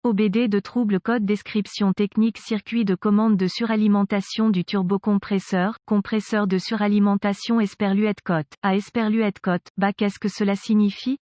OBD de trouble code description technique circuit de commande de suralimentation du turbocompresseur, compresseur de suralimentation Esperluette-Cotte. À Esperluette-Cotte, qu'est-ce que cela signifie?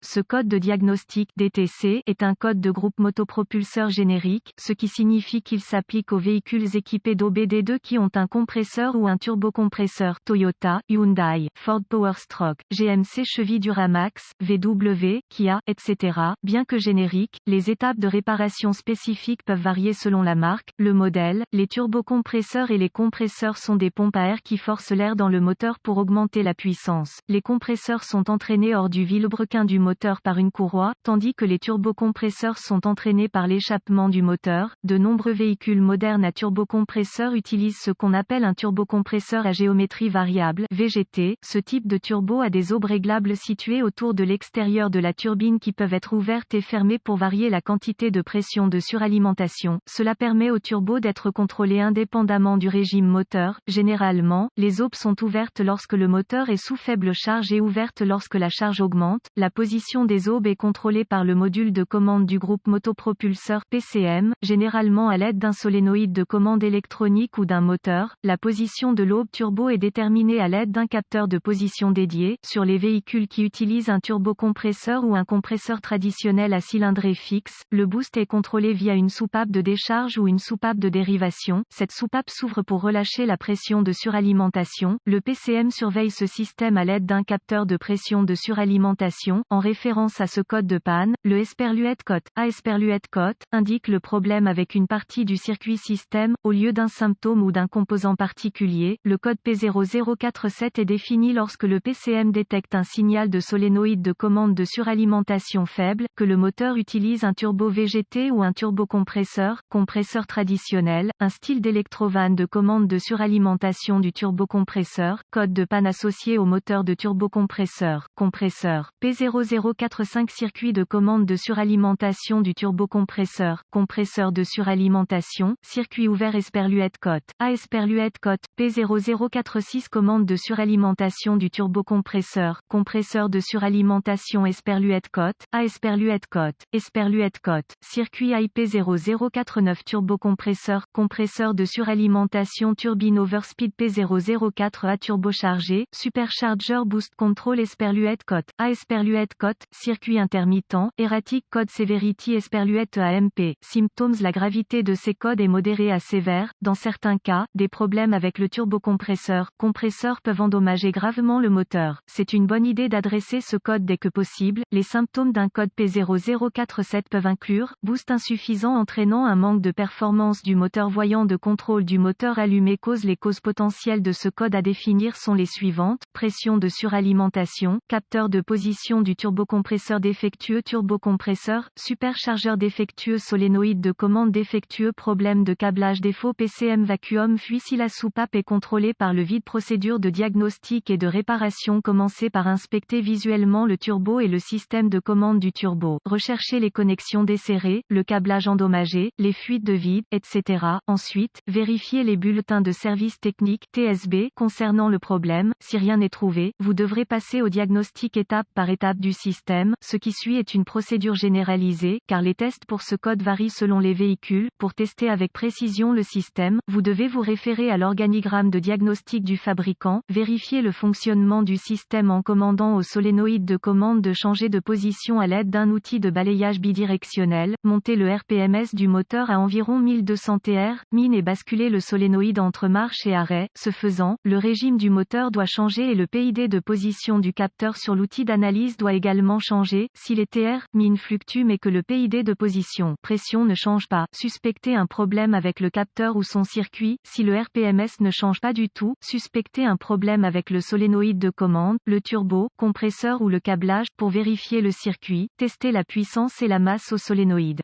Ce code de diagnostic DTC est un code de groupe motopropulseur générique, ce qui signifie qu'il s'applique aux véhicules équipés d'OBD2 qui ont un compresseur ou un turbocompresseur Toyota, Hyundai, Ford Powerstroke, GMC Chevy Duramax, VW, Kia, etc. Bien que génériques, les étapes de réparation spécifiques peuvent varier selon la marque, le modèle. Les turbocompresseurs et les compresseurs sont des pompes à air qui forcent l'air dans le moteur pour augmenter la puissance. Les compresseurs sont entraînés hors du vilebrequin du moteur par une courroie, tandis que les turbocompresseurs sont entraînés par l'échappement du moteur. De nombreux véhicules modernes à turbocompresseur utilisent ce qu'on appelle un turbocompresseur à géométrie variable, VGT. Ce type de turbo a des aubes réglables situées autour de l'extérieur de la turbine qui peuvent être ouvertes et fermées pour varier la quantité de pression de suralimentation. Cela permet au turbo d'être contrôlé indépendamment du régime moteur. Généralement, les aubes sont ouvertes lorsque le moteur est sous faible charge et ouvertes lorsque la charge augmente. La position des aubes est contrôlée par le module de commande du groupe motopropulseur PCM, généralement à l'aide d'un solénoïde de commande électronique ou d'un moteur. La position de l'aube turbo est déterminée à l'aide d'un capteur de position dédié. Sur les véhicules qui utilisent un turbocompresseur ou un compresseur traditionnel à cylindrée fixe, le boost est contrôlé via une soupape de décharge ou une soupape de dérivation. Cette soupape s'ouvre pour relâcher la pression de suralimentation. Le PCM surveille ce système à l'aide d'un capteur de pression de suralimentation. En référence à ce code de panne, le Esperluette-Cotte A Esperluette-Cotte indique le problème avec une partie du circuit système, au lieu d'un symptôme ou d'un composant particulier. Le code P0047 est défini lorsque le PCM détecte un signal de solénoïde de commande de suralimentation faible, que le moteur utilise un turbo VGT ou un turbocompresseur, compresseur traditionnel, un style d'électrovanne de commande de suralimentation du turbocompresseur, code de panne associé au moteur de turbocompresseur, compresseur, P0045 circuit de commande de suralimentation du turbocompresseur, compresseur de suralimentation, circuit ouvert Esperluette-Cotte A Esperluette-Cotte, P0046 commande de suralimentation du turbocompresseur, compresseur de suralimentation Esperluette-Cotte A Esperluette-Cotte, Esperluette-Cotte, circuit IP0049 turbocompresseur, compresseur de suralimentation turbine overspeed P004A turbochargé, supercharger boost control Esperluette-Cotte A Esperluette-Cotte, circuit intermittent, erratique code severity Esperluette AMP. Symptômes. La gravité de ces codes est modérée à sévère. Dans certains cas, des problèmes avec le turbocompresseur, compresseur peuvent endommager gravement le moteur. C'est une bonne idée d'adresser ce code dès que possible. Les symptômes d'un code P0047 peuvent inclure boost insuffisant entraînant un manque de performance du moteur, voyant de contrôle du moteur allumé. Les causes potentielles de ce code à définir sont les suivantes: pression de suralimentation, capteur de position du turbocompresseur défectueux, turbocompresseur, superchargeur défectueux, solénoïde de commande défectueux, problème de câblage, défaut PCM, vacuum fuit. Si la soupape est contrôlée par le vide, procédure de diagnostic et de réparation. Commencez par inspecter visuellement le turbo et le système de commande du turbo. Recherchez les connexions desserrées, le câblage endommagé, les fuites de vide, etc. Ensuite, vérifiez les bulletins de service technique TSB concernant le problème. Si rien n'est trouvé, vous devrez passer au diagnostic étape par étape du système. Ce qui suit est une procédure généralisée, car les tests pour ce code varient selon les véhicules. Pour tester avec précision le système, vous devez vous référer à l'organigramme de diagnostic du fabricant, vérifier le fonctionnement du système en commandant au solénoïde de commande de changer de position à l'aide d'un outil de balayage bidirectionnel, monter le RPMS du moteur à environ 1200 TR, min et basculer le solénoïde entre marche et arrêt. Ce faisant, le régime du moteur doit changer et le PID de position du capteur sur l'outil d'analyse doit également changer. Si les TR, min fluctuent mais que le PID de position, pression ne change pas, suspectez un problème avec le capteur ou son circuit. Si le RPMS ne change pas du tout, suspectez un problème avec le solénoïde de commande, le turbo, compresseur ou le câblage. Pour vérifier le circuit, testez la puissance et la masse au solénoïde.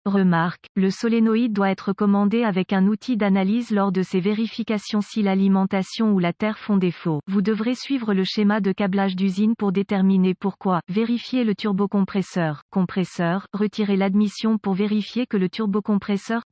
Remarque, le solénoïde doit être commandé avec un outil d'analyse lors de ces vérifications si l'alimentation ou la terre font défaut. Vous devrez suivre le schéma de câblage d'usine pour déterminer pourquoi. Vérifiez le turbocompresseur. Compresseur, retirez l'admission pour vérifier que le turbocompresseur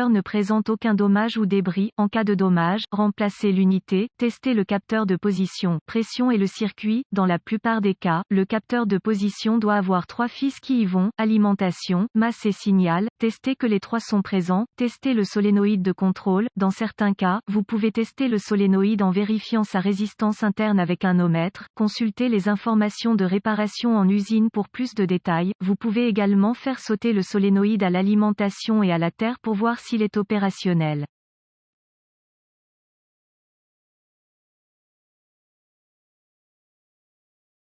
ne présente aucun dommage ou débris. En cas de dommage, remplacez l'unité, testez le capteur de position, pression et le circuit. Dans la plupart des cas, le capteur de position doit avoir 3 fils qui y vont, alimentation, masse et signal. Testez que les 3 sont présents, testez le solénoïde de contrôle. Dans certains cas, vous pouvez tester le solénoïde en vérifiant sa résistance interne avec un ohmètre. Consultez les informations de réparation en usine pour plus de détails. Vous pouvez également faire sauter le solénoïde à l'alimentation et à la terre pour voir s'il est opérationnel.